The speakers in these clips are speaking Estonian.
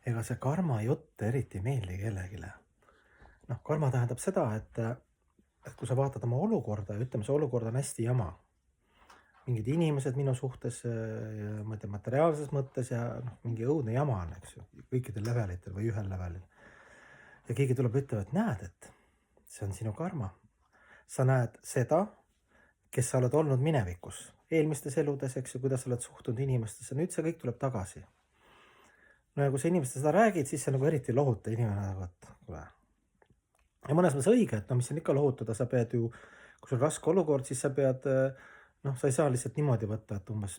ega see karma jutt eriti ei meeldi kellegile. Noh, karma tähendab seda, et kui sa vaatad oma olukorda ja ütleme, see olukord on hästi jama. Mingid inimesed minu suhtes ja ma ei tea, materiaalses mõttes ja noh, mingi õudne jama on, eks ju, kõikidel levelitel või ühel levelil. Ja keegi tuleb ja ütleb, et näed, et see on sinu karma. Sa näed seda, kes sa oled olnud minevikus, eelmistes eludes, eks ju, kuidas sa oled suhtunud inimestesse, nüüd see kõik tuleb tagasi. No ja kui sa inimestele seda räägid, siis see nagu eriti ei lohuta inimene nagu, et kuule. Ja mõnes mõttes õige, et no mis siin ikka lohutada, sa pead ju, kui sul raske olukord, siis sa pead, noh, sa ei saa lihtsalt niimoodi võtta, et umbes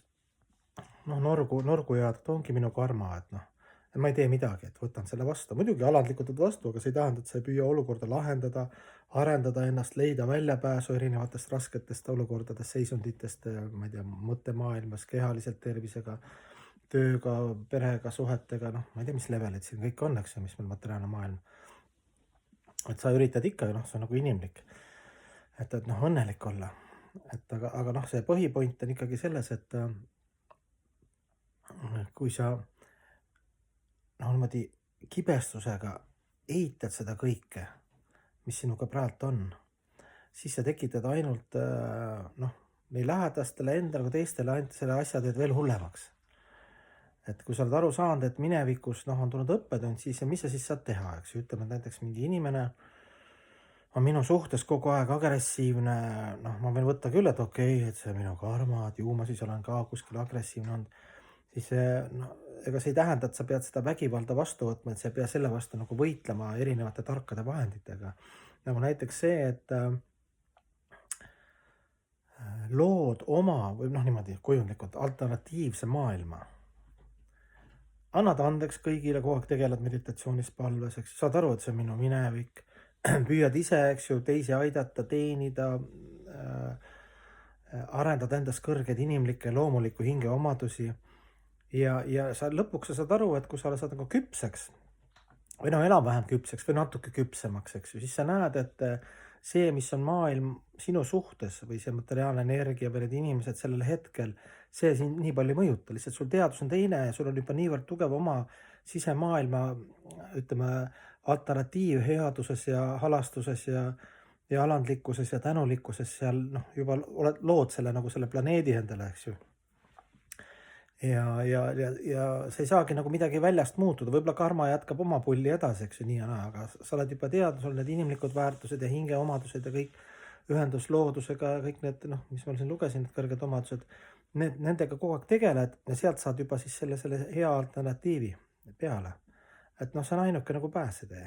noh, norgu jääd, et ongi minu karma, et noh, et ma ei tee midagi, et võtan selle vastu. Muidugi alandlikult võtad vastu, aga see ei tähenda, et sa ei püüa olukorda lahendada, arendada ennast, leida väljapääsu erinevatest rasketest olukordadest, seisunditest, ma ei tea, mõttemaailmas, kehaliselt tervisega, tööga, perega, suhetega, noh, ma ei tea, mis levelid siin kõik on, eks ju, mis meil materiaalne maailm. Et sa üritad ikka, noh, see on nagu inimlik, et noh, õnnelik olla. Et aga noh, see põhipoint on ikkagi selles, et kui sa noh, niimoodi kibestusega eitad seda kõike, mis sinuga praegu on, siis sa tekitad ainult noh, nii lähedastele endale kui teistele ainult selle asja teed veel hullemaks. Et kui sa oled aru saanud, et minevikus noh, on tulnud õppetund, siis mis sa siis saad teha, eks ju, ütleme, et näiteks mingi inimene on minu suhtes kogu aeg agressiivne, noh, ma võin võtta küll, et okei, et see on minu karma, et ju ma siis olen ka kuskil agressiivne olnud, siis noh, ega see ei tähenda, et sa pead seda vägivalda vastu võtma, et sa ei pea selle vastu nagu võitlema erinevate tarkade vahenditega. Nagu näiteks see, et lood oma või noh, niimoodi kujundlikult alternatiivse maailma. Annad andeks kõigile, kogu aeg tegeled meditatsioonis, palves, eks saad aru, et see on minu minevik, püüad ise, eks ju, teisi aidata, teenida, arendada endas kõrgeid inimlikke loomuliku hinge omadusi ja sa lõpuks sa saad aru, et kui sa saad nagu küpseks või no enam-vähem küpseks või natuke küpsemaks, eks ju, siis sa näed, et see, mis on maailm sinu suhtes või see materiaalne energia või need inimesed sellel hetkel, see sind nii palju ei mõjuta, lihtsalt sul teadus on teine ja sul on juba niivõrd tugev oma sisemaailma, ütleme, alternatiiv headuses ja halastuses ja alandlikkuses ja tänulikkuses seal noh, juba lood selle nagu selle planeedi endale, eks ju. Ja see ei saagi nagu midagi väljast muutuda, võib-olla karma jätkab oma pulli edasi, eks ju, nii ja naa, aga sa oled juba teadnud, sul need inimlikud väärtused ja hingeomadused ja kõik ühendus loodusega ja kõik need, noh, mis ma siin lugesin, need kõrged omadused, nendega kogu aeg tegeled ja sealt saad juba siis selle hea alternatiivi peale. Et noh, see on ainuke nagu pääsetee.